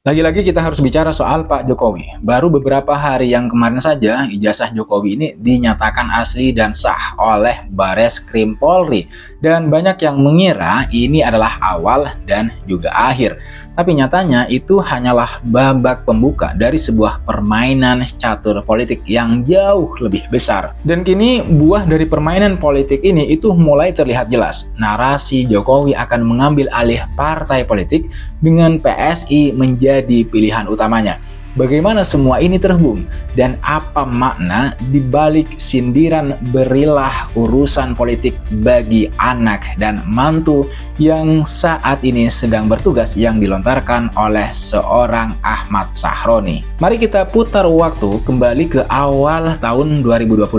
Lagi-lagi kita harus bicara soal Pak Jokowi. Baru beberapa hari yang kemarin saja, ijazah Jokowi ini dinyatakan asli dan sah oleh Bareskrim Polri. Dan banyak yang mengira ini adalah awal dan juga akhir. Tapi nyatanya itu hanyalah babak pembuka dari sebuah permainan catur politik yang jauh lebih besar. Dan kini buah dari permainan politik ini itu mulai terlihat jelas. Narasi Jokowi akan mengambil alih partai politik dengan PSI menjadi pilihan utamanya. Bagaimana semua ini terhubung dan apa makna dibalik sindiran berilah urusan politik bagi anak dan mantu yang saat ini sedang bertugas yang dilontarkan oleh seorang Ahmad Sahroni. Mari kita putar waktu kembali ke awal tahun 2025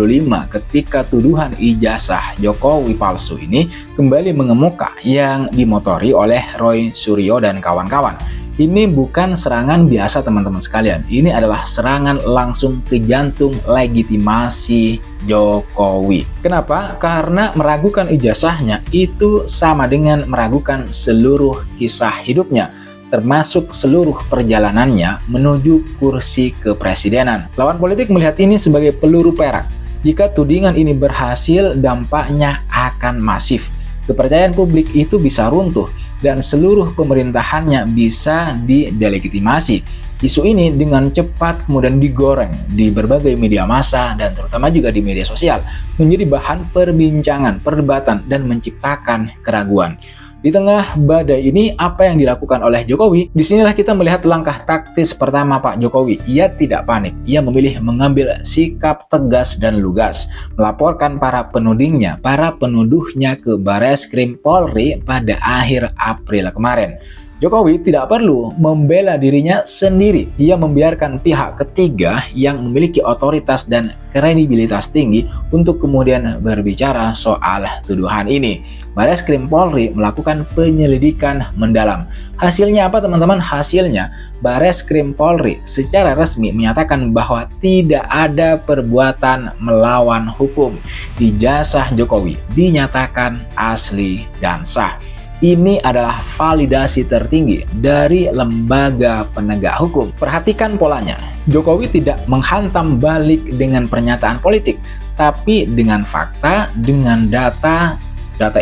ketika tuduhan ijazah Jokowi palsu ini kembali mengemuka yang dimotori oleh Roy Suryo dan kawan-kawan. Ini bukan serangan biasa teman-teman sekalian, ini adalah serangan langsung ke jantung legitimasi Jokowi. Kenapa? Karena meragukan ijazahnya itu sama dengan meragukan seluruh kisah hidupnya, termasuk seluruh perjalanannya menuju kursi kepresidenan. Lawan politik melihat ini sebagai peluru perak. Jika tudingan ini berhasil, dampaknya akan masif. Kepercayaan publik itu bisa runtuh dan seluruh pemerintahannya bisa didelegitimasi. Isu ini dengan cepat kemudian digoreng di berbagai media massa dan terutama juga di media sosial, menjadi bahan perbincangan, perdebatan, dan menciptakan keraguan. Di tengah badai ini, apa yang dilakukan oleh Jokowi? Disinilah kita melihat langkah taktis pertama Pak Jokowi. Ia tidak panik, ia memilih mengambil sikap tegas dan lugas, melaporkan para penudingnya, para penuduhnya ke Bareskrim Polri pada akhir April kemarin. Jokowi tidak perlu membela dirinya sendiri. Ia membiarkan pihak ketiga yang memiliki otoritas dan kredibilitas tinggi untuk kemudian berbicara soal tuduhan ini. Bareskrim Polri melakukan penyelidikan mendalam. Hasilnya apa teman-teman? Hasilnya Bareskrim Polri secara resmi menyatakan bahwa tidak ada perbuatan melawan hukum. Ijazah Jokowi dinyatakan asli dan sah. Ini adalah validasi tertinggi dari lembaga penegak hukum. Perhatikan polanya. Jokowi tidak menghantam balik dengan pernyataan politik, tapi dengan fakta, dengan data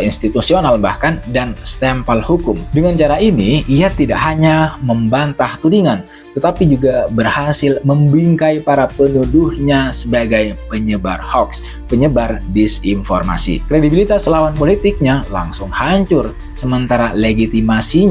institusional bahkan, dan stempel hukum. Dengan cara ini, ia tidak hanya membantah tudingan, tetapi juga berhasil membingkai para penuduhnya sebagai penyebar hoax, penyebar disinformasi. Kredibilitas lawan politiknya langsung hancur, sementara legitimasi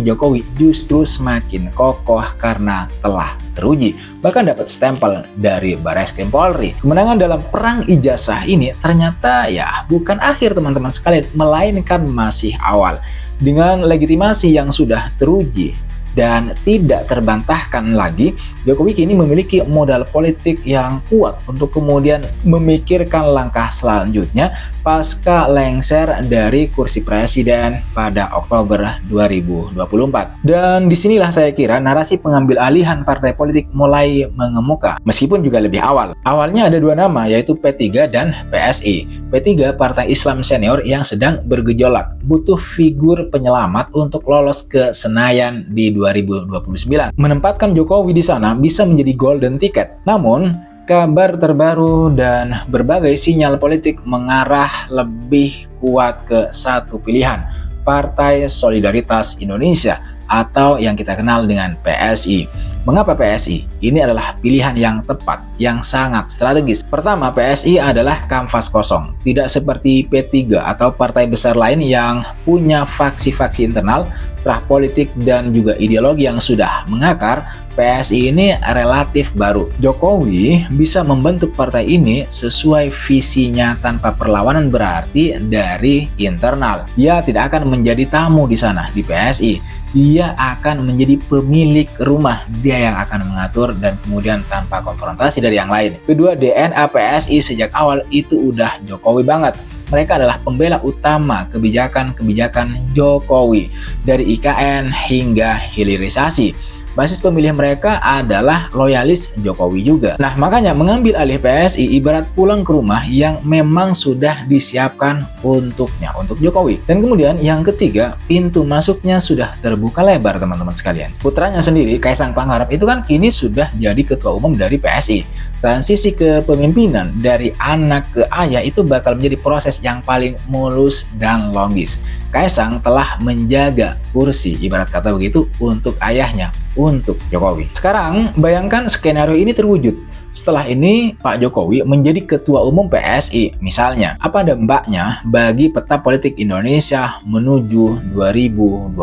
Jokowi justru semakin kokoh karena telah teruji, bahkan dapat stempel dari Bareskrim Polri. Kemenangan dalam perang ijazah ini ternyata ya bukan akhir teman-teman sekalian, melainkan masih awal. Dengan legitimasi yang sudah teruji dan tidak terbantahkan lagi, Jokowi kini memiliki modal politik yang kuat untuk kemudian memikirkan langkah selanjutnya pasca lengser dari kursi presiden pada Oktober 2024. Dan disinilah saya kira narasi pengambil alihan partai politik mulai mengemuka, meskipun juga lebih awal. Awalnya ada dua nama, yaitu P3 dan PSI. P3 Partai Islam Senior yang sedang bergejolak, butuh figur penyelamat untuk lolos ke Senayan di 2029. Menempatkan Jokowi di sana bisa menjadi golden ticket. Namun, kabar terbaru dan berbagai sinyal politik mengarah lebih kuat ke satu pilihan, Partai Solidaritas Indonesia atau yang kita kenal dengan PSI. Mengapa PSI? Ini adalah pilihan yang tepat, yang sangat strategis. Pertama, PSI adalah kanvas kosong. Tidak seperti P3 atau partai besar lain yang punya faksi-faksi internal, terah politik, dan juga ideologi yang sudah mengakar. PSI ini relatif baru. Jokowi bisa membentuk partai ini sesuai visinya tanpa perlawanan berarti dari internal. Dia tidak akan menjadi tamu di sana, di PSI. Dia akan menjadi pemilik rumah, dia yang akan mengatur dan kemudian tanpa konfrontasi dari yang lain. Kedua, DNA PSI sejak awal itu udah Jokowi banget. Mereka adalah pembela utama kebijakan-kebijakan Jokowi, dari IKN hingga hilirisasi. basis pemilih mereka adalah loyalis Jokowi juga. Nah, makanya mengambil alih PSI ibarat pulang ke rumah yang memang sudah disiapkan untuknya, untuk Jokowi. Dan kemudian yang ketiga, pintu masuknya sudah terbuka lebar teman-teman sekalian. Putranya sendiri, Kaisang Pangarep itu kan kini sudah jadi ketua umum dari PSI. Transisi kepemimpinan dari anak ke ayah itu bakal menjadi proses yang paling mulus dan logis. Kaisang telah menjaga kursi, ibarat kata begitu, untuk ayahnya, untuk Jokowi. Sekarang bayangkan skenario ini terwujud. Setelah ini Pak Jokowi menjadi ketua umum PSI misalnya. Apa dampaknya bagi peta politik Indonesia menuju 2029?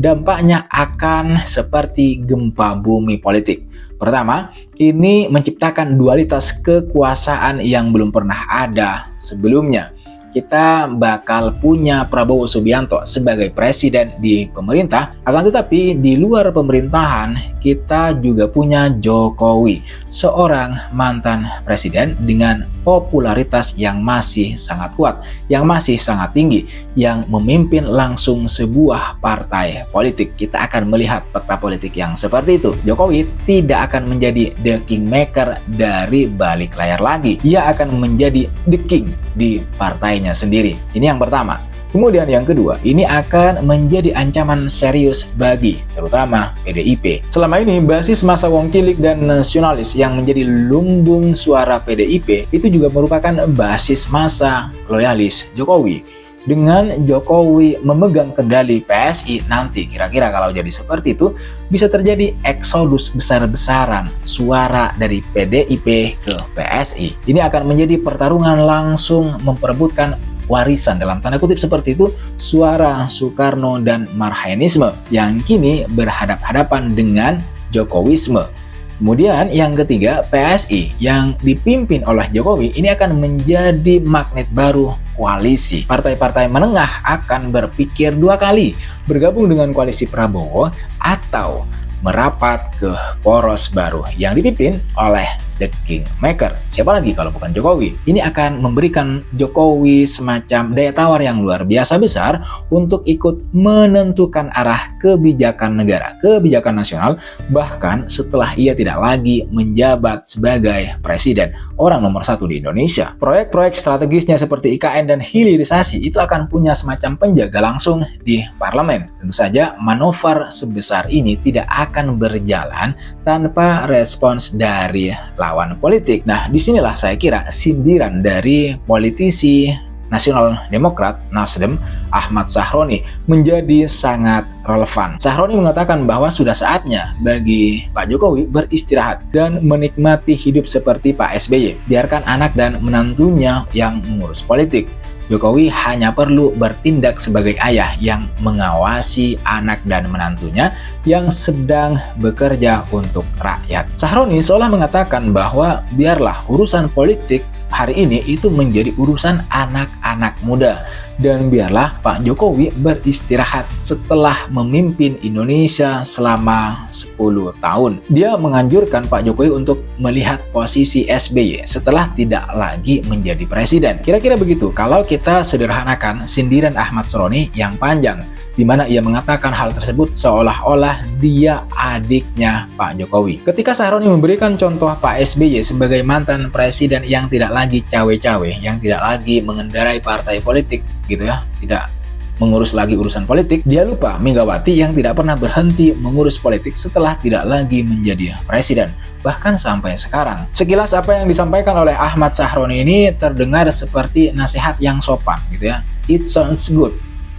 Dampaknya akan seperti gempa bumi politik. Pertama, ini menciptakan dualitas kekuasaan yang belum pernah ada sebelumnya. Kita bakal punya Prabowo Subianto sebagai presiden di pemerintah, akan tetapi di luar pemerintahan kita juga punya Jokowi, seorang mantan presiden dengan popularitas yang masih sangat kuat, yang masih sangat tinggi, yang memimpin langsung sebuah partai politik. Kita akan melihat peta politik yang seperti itu. Jokowi tidak akan menjadi the kingmaker dari balik layar lagi. Ia akan menjadi the king di partainya sendiri. Ini yang pertama. Kemudian yang kedua, ini akan menjadi ancaman serius bagi terutama PDIP. Selama ini basis massa wong cilik dan nasionalis yang menjadi lumbung suara PDIP itu juga merupakan basis massa loyalis Jokowi. Dengan Jokowi memegang kendali PSI nanti, kira-kira kalau jadi seperti itu, bisa terjadi eksodus besar-besaran suara dari PDIP ke PSI. Ini akan menjadi pertarungan langsung memperebutkan warisan dalam tanda kutip seperti itu, suara Soekarno dan Marhaenisme yang kini berhadap-hadapan dengan Jokowisme. Kemudian yang ketiga, PSI yang dipimpin oleh Jokowi ini akan menjadi magnet baru koalisi. Partai-partai menengah akan berpikir dua kali bergabung dengan koalisi Prabowo atau merapat ke poros baru yang dipimpin oleh the kingmaker. Siapa lagi kalau bukan Jokowi? Ini akan memberikan Jokowi semacam daya tawar yang luar biasa besar untuk ikut menentukan arah kebijakan negara, kebijakan nasional, bahkan setelah ia tidak lagi menjabat sebagai presiden, orang nomor satu di Indonesia. Proyek-proyek strategisnya seperti IKN dan hilirisasi itu akan punya semacam penjaga langsung di parlemen. Tentu saja manuver sebesar ini tidak akan berjalan tanpa respons dari lawan politik. Nah, disinilah saya kira sindiran dari politisi Nasional Demokrat Nasdem Ahmad Sahroni menjadi sangat relevan. Sahroni mengatakan bahwa sudah saatnya bagi Pak Jokowi beristirahat dan menikmati hidup seperti Pak SBY. Biarkan anak dan menantunya yang mengurus politik. Jokowi hanya perlu bertindak sebagai ayah yang mengawasi anak dan menantunya yang sedang bekerja untuk rakyat. Sahroni seolah mengatakan bahwa biarlah urusan politik hari ini itu menjadi urusan anak-anak muda, dan biarlah Pak Jokowi beristirahat setelah memimpin Indonesia selama 10 tahun. Dia menganjurkan Pak Jokowi untuk melihat posisi SBY setelah tidak lagi menjadi presiden. Kira-kira begitu kalau kita sederhanakan sindiran Ahmad Sahroni yang panjang, di mana ia mengatakan hal tersebut seolah-olah dia adiknya Pak Jokowi. Ketika Sahroni memberikan contoh Pak SBY sebagai mantan presiden yang tidak lagi cawe-cawe, yang tidak lagi mengendarai partai politik gitu ya, tidak mengurus lagi urusan politik, dia lupa Megawati yang tidak pernah berhenti mengurus politik setelah tidak lagi menjadi presiden, bahkan sampai sekarang. Sekilas apa yang disampaikan oleh Ahmad Sahroni ini terdengar seperti nasihat yang sopan gitu ya. It sounds good.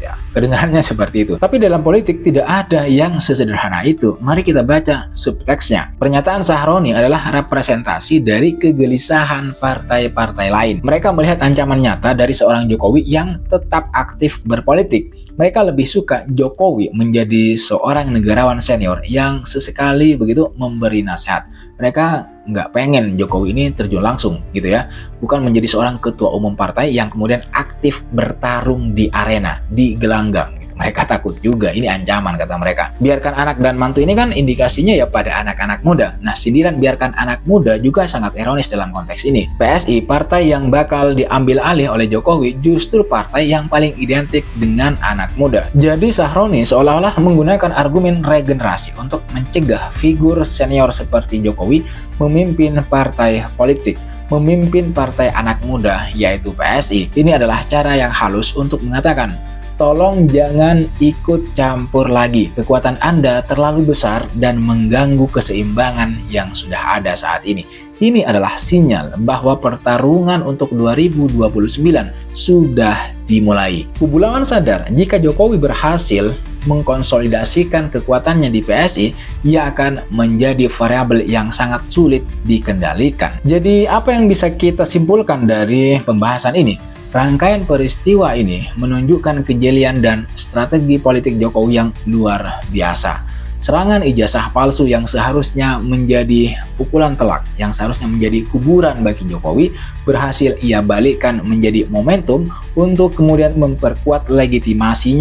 Ya, kedengarannya seperti itu. Tapi dalam politik tidak ada yang sesederhana itu. Mari kita baca subteksnya. Pernyataan Sahroni adalah representasi dari kegelisahan partai-partai lain. Mereka melihat ancaman nyata dari seorang Jokowi yang tetap aktif berpolitik. Mereka lebih suka Jokowi menjadi seorang negarawan senior yang sesekali begitu memberi nasihat. Mereka nggak pengen Jokowi ini terjun langsung gitu ya, bukan menjadi seorang ketua umum partai yang kemudian aktif bertarung di arena, di gelanggang gitu. Mereka takut juga, ini ancaman kata mereka. Biarkan anak dan mantu ini kan indikasinya ya pada anak-anak muda. Nah, sindiran biarkan anak muda juga sangat ironis dalam konteks ini. PSI, partai yang bakal diambil alih oleh Jokowi, justru partai yang paling identik dengan anak muda. Jadi Sahroni seolah-olah menggunakan argumen regenerasi untuk mencegah figur senior seperti Jokowi memimpin partai politik, memimpin partai anak muda yaitu PSI. Ini adalah cara yang halus untuk mengatakan, tolong jangan ikut campur lagi. Kekuatan Anda terlalu besar dan mengganggu keseimbangan yang sudah ada saat ini. Ini adalah sinyal bahwa pertarungan untuk 2029 sudah dimulai. Kubu lawan sadar jika Jokowi berhasil mengkonsolidasikan kekuatannya di PSI, ia akan menjadi variabel yang sangat sulit dikendalikan. Jadi apa yang bisa kita simpulkan dari pembahasan ini? Rangkaian peristiwa ini menunjukkan kejelian dan strategi politik Jokowi yang luar biasa. Serangan ijazah palsu yang seharusnya menjadi pukulan telak, yang seharusnya menjadi kuburan bagi Jokowi, berhasil ia balikkan menjadi momentum untuk kemudian memperkuat legitimasi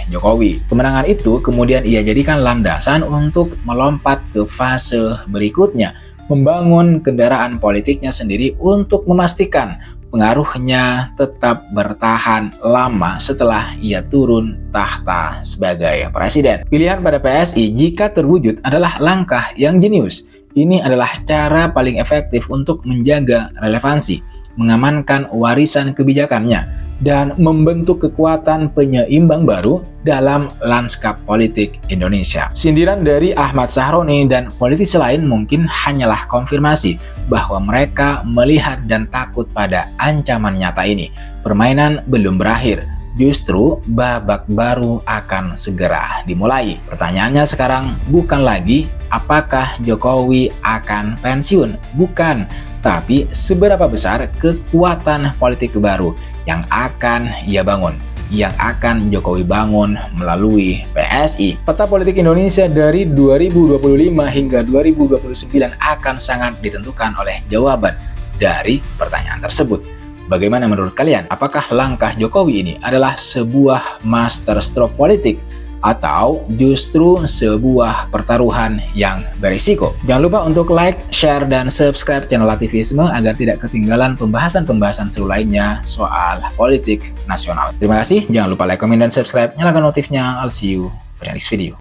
Jokowi. Kemenangan itu kemudian ia jadikan landasan untuk melompat ke fase berikutnya, membangun kendaraan politiknya sendiri untuk memastikan pengaruhnya tetap bertahan lama setelah ia turun tahta sebagai presiden. Pilihan pada PSI jika terwujud adalah langkah yang jenius. Ini adalah cara paling efektif untuk menjaga relevansi, mengamankan warisan kebijakannya, dan membentuk kekuatan penyeimbang baru dalam lanskap politik Indonesia. Sindiran dari Ahmad Sahroni dan politisi lain mungkin hanyalah konfirmasi bahwa mereka melihat dan takut pada ancaman nyata ini. Permainan belum berakhir, justru babak baru akan segera dimulai. Pertanyaannya sekarang bukan lagi apakah Jokowi akan pensiun, bukan, tapi seberapa besar kekuatan politik baru yang akan ia bangun, yang akan Jokowi bangun melalui PSI. Peta politik Indonesia dari 2025 hingga 2029 akan sangat ditentukan oleh jawaban dari pertanyaan tersebut. Bagaimana menurut kalian? Apakah langkah Jokowi ini adalah sebuah master stroke politik atau justru sebuah pertaruhan yang berisiko? Jangan lupa untuk like, share, dan subscribe channel Aktivisme agar tidak ketinggalan pembahasan-pembahasan seru lainnya soal politik nasional. Terima kasih, jangan lupa like, comment, dan subscribe, nyalakan notifnya. I'll see you in the next video.